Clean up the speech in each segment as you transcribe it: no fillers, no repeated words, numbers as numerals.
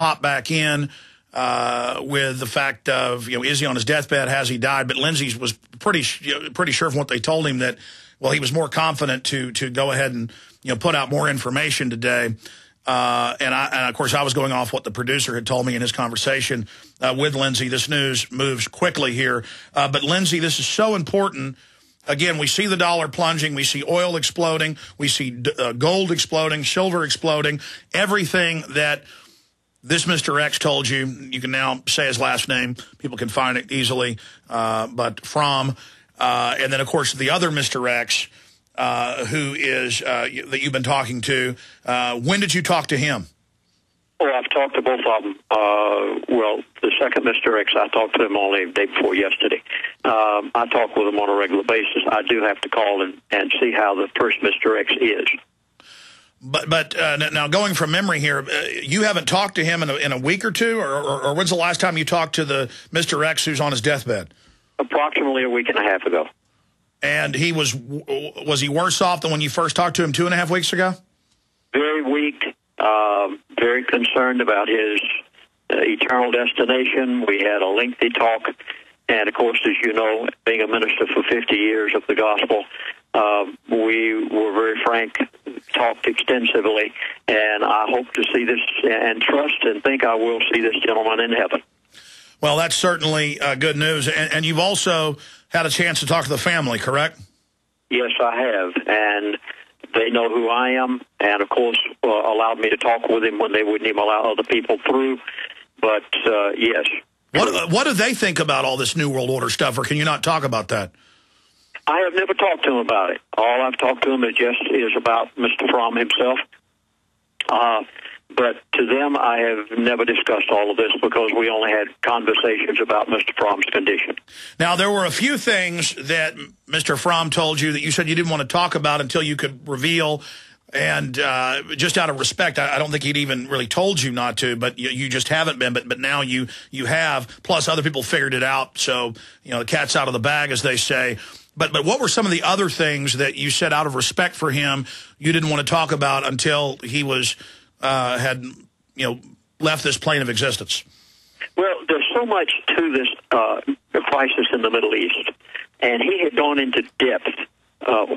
pop back in with the fact of, is he on his deathbed? Has he died? But Lindsey was pretty sure from what they told him that, well, he was more confident to go ahead and, put out more information today. And of course, I was going off what the producer had told me in his conversation with Lindsey. This news moves quickly here. But Lindsey, this is so important. Again, we see the dollar plunging. We see oil exploding. We see gold exploding, silver exploding. Everything that this Mr. X told you, you can now say his last name. People can find it easily. But from, and then, of course, the other Mr. X, who is that you've been talking to. When did you talk to him? Oh, I've talked to both of them. Well, the second Mr. X, I talked to him only the day before yesterday. I talk with him on a regular basis. I do have to call and see how the first Mr. X is. But now going from memory here, you haven't talked to him in a week or two, or when's the last time you talked to the Mr. X who's on his deathbed? Approximately a week and a half ago. And he was he worse off than when you first talked to him 2.5 weeks ago? Very weak, very concerned about his eternal destination. We had a lengthy talk, and of course, as you know, being a minister for 50 years of the gospel, we were very frank, talked extensively, and I hope to see this and trust and think I will see this gentleman in heaven. Well, that's certainly good news. And you've also had a chance to talk to the family, correct? Yes, I have. And they know who I am, and, of course, allowed me to talk with him when they wouldn't even allow other people through. But, yes. What do they think about all this New World Order stuff, or can you not talk about that? I have never talked to him about it. All I've talked to him is about Mr. Fromm himself. But to them, I have never discussed all of this because we only had conversations about Mr. Fromm's condition. Now, there were a few things that Mr. Fromm told you that you said you didn't want to talk about until you could reveal. And just out of respect, I don't think he'd even really told you not to, but you just haven't been. But now you have. Plus, other people figured it out. So, the cat's out of the bag, as they say. But what were some of the other things that you said out of respect for him you didn't want to talk about until he was had left this plane of existence? Well, there's so much to this crisis in the Middle East, and he had gone into depth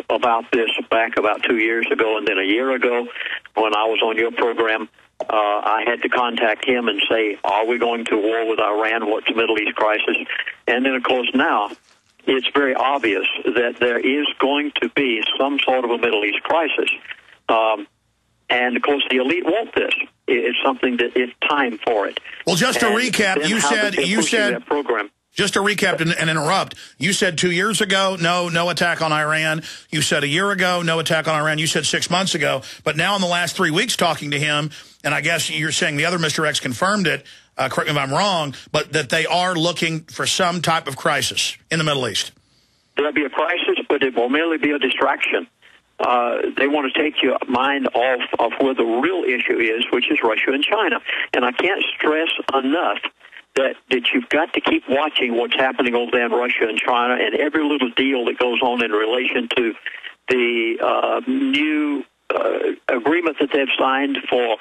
about this back about 2 years ago, and then a year ago when I was on your program. I had to contact him and say, are we going to war with Iran? What's the Middle East crisis? And then, of course, now it's very obvious that there is going to be some sort of a Middle East crisis. And, of course, the elite want this. It's something that it's time for it. Well, just to recap, you said that program. Just to recap and interrupt, you said 2 years ago, no attack on Iran. You said a year ago, no attack on Iran. You said 6 months ago. But now in the last 3 weeks talking to him, and I guess you're saying the other Mr. X confirmed it, correct me if I'm wrong, but that they are looking for some type of crisis in the Middle East. There'll be a crisis, but it will merely be a distraction. They want to take your mind off of where the real issue is, which is Russia and China. And I can't stress enough that you've got to keep watching what's happening over there in Russia and China and every little deal that goes on in relation to the new agreement that they've signed for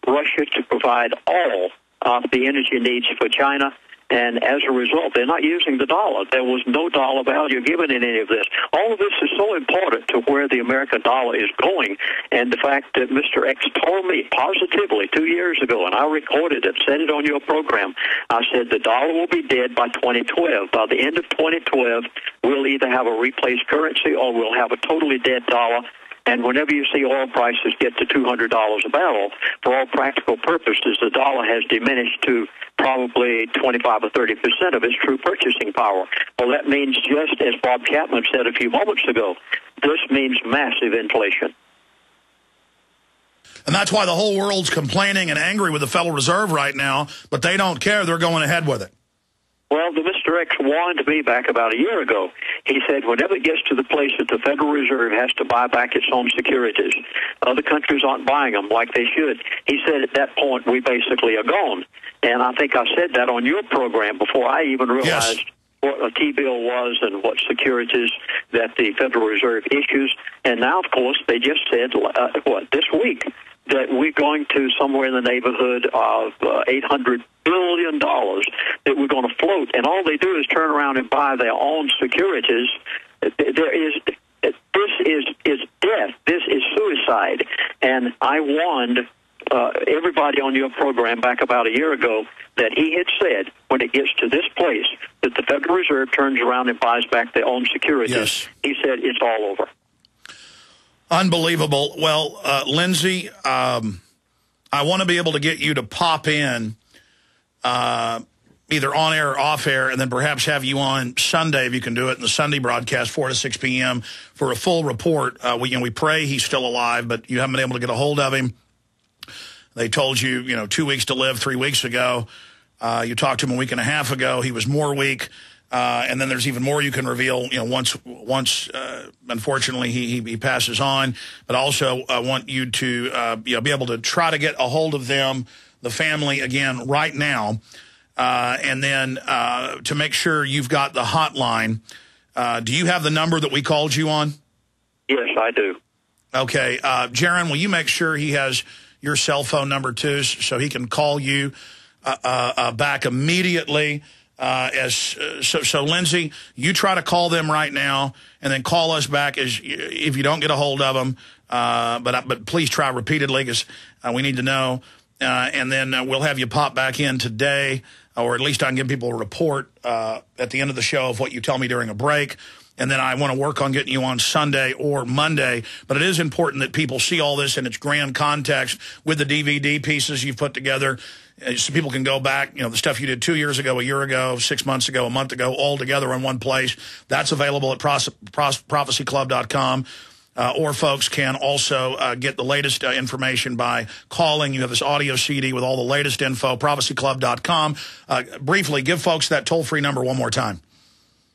Russia to provide all of the energy needs for China. And as a result, they're not using the dollar. There was no dollar value given in any of this. All of this is so important to where the American dollar is going. And the fact that Mr. X told me positively 2 years ago, and I recorded it, said it on your program, I said the dollar will be dead by 2012. By the end of 2012, we'll either have a replaced currency or we'll have a totally dead dollar. And whenever you see oil prices get to $200 a barrel, for all practical purposes, the dollar has diminished to probably 25 or 30% of its true purchasing power. Well, that means, just as Bob Chapman said a few moments ago, this means massive inflation. And that's why the whole world's complaining and angry with the Federal Reserve right now, but they don't care. They're going ahead with it. Well, the Mr. X warned me back about a year ago. He said whenever it gets to the place that the Federal Reserve has to buy back its own securities, other countries aren't buying them like they should. He said at that point we basically are gone. And I think I said that on your program before I even realized what a T-bill was and what securities that the Federal Reserve issues. And now, of course, they just said, this week, that we're going to somewhere in the neighborhood of $800 billion that we're going to float, and all they do is turn around and buy their own securities. This is death. This is suicide. And I warned everybody on your program back about a year ago that he had said when it gets to this place that the Federal Reserve turns around and buys back their own securities. Yes. He said it's all over. Unbelievable. Well, Lindsey, I want to be able to get you to pop in either on air or off air, and then perhaps have you on Sunday, if you can do it, in the Sunday broadcast, 4 to 6 p.m., for a full report. We pray he's still alive, but you haven't been able to get a hold of him. They told you, 2 weeks to live 3 weeks ago. You talked to him a week and a half ago. He was more weak. And then there's even more you can reveal, once unfortunately, he passes on. But also I want you to, be able to try to get a hold of them, the family, again, right now. And then to make sure you've got the hotline. Do you have the number that we called you on? Yes, I do. Okay. Jaron, will you make sure he has your cell phone number, too, so he can call you back immediately? So Lindsey, you try to call them right now, and then call us back if you don't get a hold of them. But please try repeatedly, because we need to know. And then we'll have you pop back in today, or at least I can give people a report at the end of the show of what you tell me during a break. And then I want to work on getting you on Sunday or Monday. But it is important that people see all this in its grand context with the DVD pieces you've put together, so people can go back, the stuff you did 2 years ago, a year ago, 6 months ago, a month ago, all together in one place. That's available at prophecyclub.com. Or folks can also get the latest information by calling. You have this audio CD with all the latest info, prophecyclub.com. Briefly, give folks that toll-free number one more time.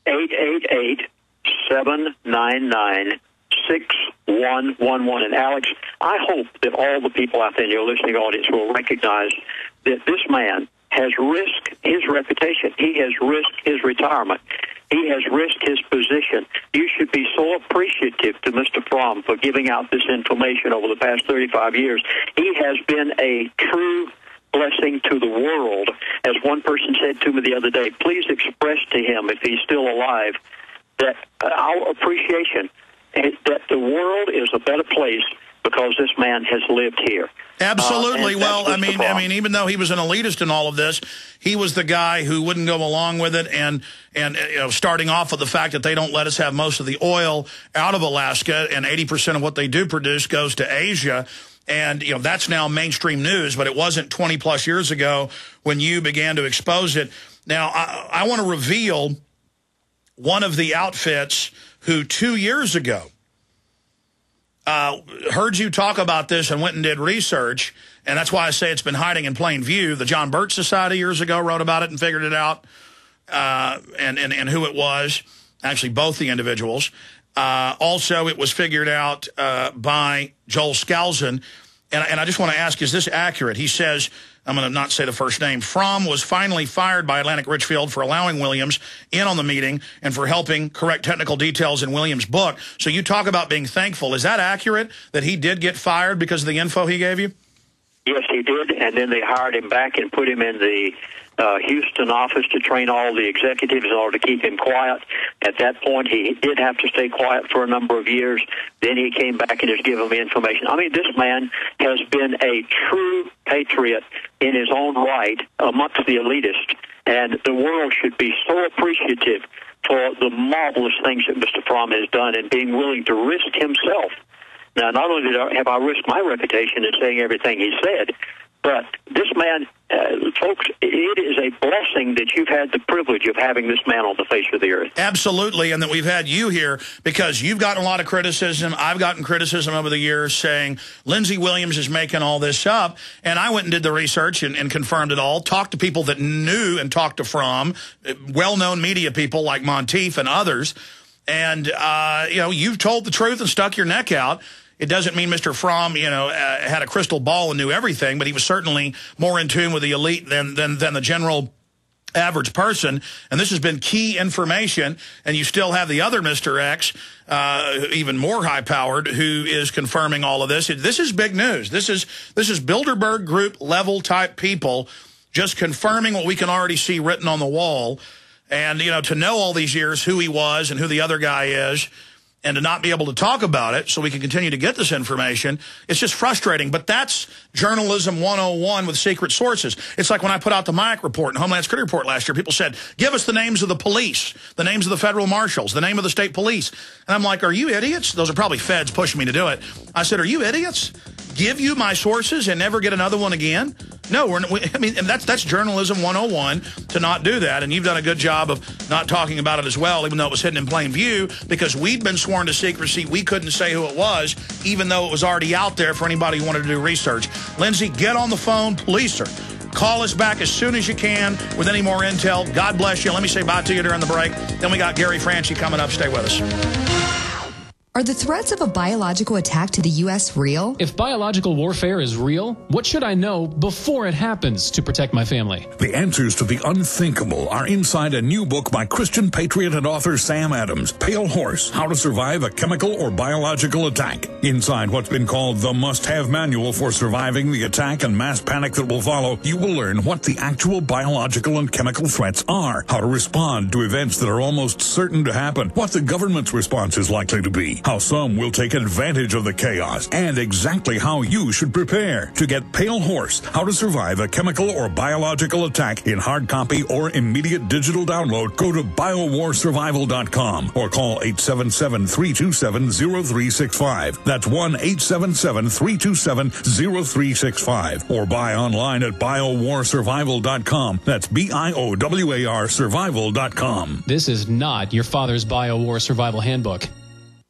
888-799-6111. And Alex, I hope that all the people out there in your listening audience will recognize that this man has risked his reputation. He has risked his retirement. He has risked his position. You should be so appreciative to Mr. Fromm for giving out this information over the past 35 years. He has been a true blessing to the world. As one person said to me the other day, please express to him, if he's still alive, that our appreciation, that the world is a better place because this man has lived here. Absolutely. Well, I mean, even though he was an elitist in all of this, he was the guy who wouldn't go along with it. And starting off with the fact that they don't let us have most of the oil out of Alaska, and 80% of what they do produce goes to Asia. And, that's now mainstream news, but it wasn't 20 plus years ago when you began to expose it. Now, I want to reveal one of the outfits who 2 years ago heard you talk about this and went and did research, and that's why I say it's been hiding in plain view. The John Birch Society years ago wrote about it and figured it out, and who it was, actually both the individuals. Also, it was figured out by Joel Skousen, and I just want to ask, is this accurate? He says, I'm going to not say the first name, Fromm was finally fired by Atlantic Richfield for allowing Williams in on the meeting and for helping correct technical details in Williams' book. So you talk about being thankful. Is that accurate, that he did get fired because of the info he gave you? Yes, he did, and then they hired him back and put him in the Houston office to train all the executives in order to keep him quiet. At that point, he did have to stay quiet for a number of years. Then he came back and has given me information. I mean, this man has been a true patriot in his own right amongst the elitists, and the world should be so appreciative for the marvelous things that Mr. Fromm has done and being willing to risk himself. Now, not only have I risked my reputation in saying everything he said, but this man, folks, it is a blessing that you've had the privilege of having this man on the face of the earth. Absolutely, and that we've had you here, because you've gotten a lot of criticism. I've gotten criticism over the years saying Lindsey Williams is making all this up, and I went and did the research and confirmed it all, talked to people that knew and talked to Fromm, well-known media people like Monteith and others, and, you've told the truth and stuck your neck out. It doesn't mean Mr. Fromm, had a crystal ball and knew everything, but he was certainly more in tune with the elite than the general average person, and this has been key information, and you still have the other Mr. X, even more high-powered, who is confirming all of this. This is big news. This is Bilderberg Group level type people just confirming what we can already see written on the wall. And, you know, to know all these years who he was and who the other guy is, and to not be able to talk about it so we can continue to get this information, it's just frustrating. But that's journalism 101 with secret sources. It's like when I put out the Mayak report and Homeland Security report last year, people said, give us the names of the police, the names of the federal marshals, the name of the state police. And I'm like, are you idiots? Those are probably feds pushing me to do it. I said, are you idiots? Give you my sources and never get another one again? No, I mean, and that's journalism 101 to not do that. And you've done a good job of not talking about it as well, even though it was hidden in plain view, because we'd been sworn to secrecy. We couldn't say who it was, even though it was already out there for anybody who wanted to do research. Lindsey, get on the phone, police her. Call us back as soon as you can with any more intel. God bless you. Let me say bye to you during the break. Then we got Gary Franchi coming up. Stay with us. Are the threats of a biological attack to the U.S. real? If biological warfare is real, what should I know before it happens to protect my family? The answers to the unthinkable are inside a new book by Christian patriot and author Sam Adams, Pale Horse, How to Survive a Chemical or Biological Attack. Inside what's been called the must-have manual for surviving the attack and mass panic that will follow, you will learn what the actual biological and chemical threats are, how to respond to events that are almost certain to happen, what the government's response is likely to be, how some will take advantage of the chaos, and exactly how you should prepare. To get Pale Horse, How to Survive a Chemical or Biological Attack in hard copy or immediate digital download, go to biowarsurvival.com or call 877-327-0365. That's 1-877-327-0365. Or buy online at biowarsurvival.com. That's BIOWAR survival.com. This is not your father's Biowar Survival Handbook.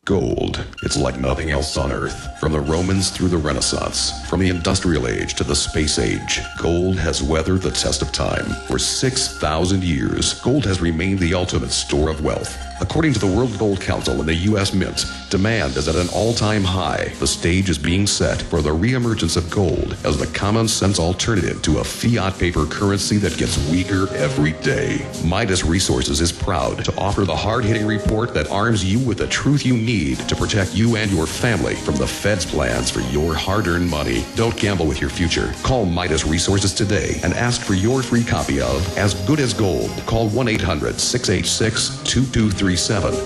Gold. It's like nothing else on Earth. From the Romans through the Renaissance, from the Industrial Age to the Space Age, gold has weathered the test of time. For 6,000 years, gold has remained the ultimate store of wealth. According to the World Gold Council and the U.S. Mint, demand is at an all-time high. The stage is being set for the reemergence of gold as the common-sense alternative to a fiat paper currency that gets weaker every day. Midas Resources is proud to offer the hard-hitting report that arms you with the truth you need to protect you and your family from the Fed's plans for your hard-earned money. Don't gamble with your future. Call Midas Resources today and ask for your free copy of As Good as Gold. Call 1-800-686-2237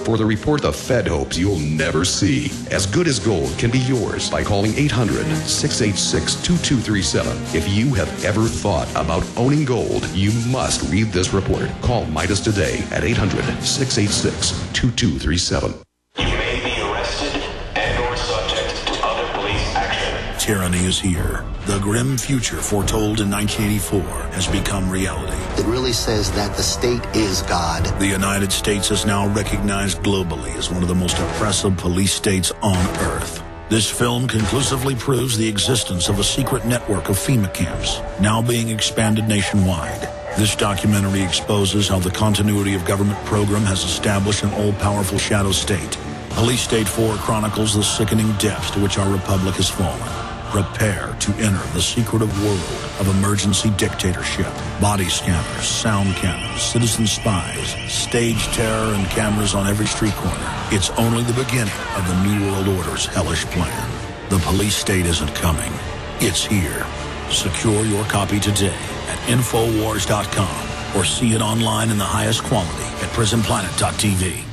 for the report the Fed hopes you'll never see. As Good as Gold can be yours by calling 800-686-2237. If you have ever thought about owning gold, you must read this report. Call Midas today at 800-686-2237. You may be arrested and or subject to other police action. Tyranny is here. The grim future foretold in 1984 has become reality. It really says that the state is God. The United States is now recognized globally as one of the most oppressive police states on earth. This film conclusively proves the existence of a secret network of FEMA camps, now being expanded nationwide. This documentary exposes how the continuity of government program has established an all-powerful shadow state. Police State 4 chronicles the sickening depths to which our republic has fallen. Prepare to enter the secretive world of emergency dictatorship. Body scanners, sound cameras, citizen spies, stage terror, and cameras on every street corner. It's only the beginning of the New World Order's hellish plan. The police state isn't coming. It's here. Secure your copy today at Infowars.com or see it online in the highest quality at PrisonPlanet.tv.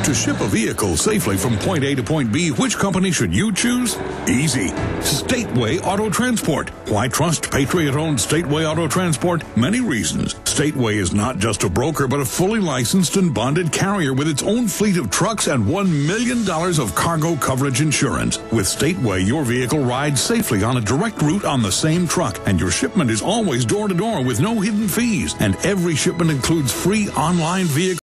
To ship a vehicle safely from point A to point B, which company should you choose? Easy. Stateway Auto Transport. Why trust Patriot-owned Stateway Auto Transport? Many reasons. Stateway is not just a broker, but a fully licensed and bonded carrier with its own fleet of trucks and $1 million of cargo coverage insurance. With Stateway, your vehicle rides safely on a direct route on the same truck, and your shipment is always door-to-door with no hidden fees. And every shipment includes free online vehicle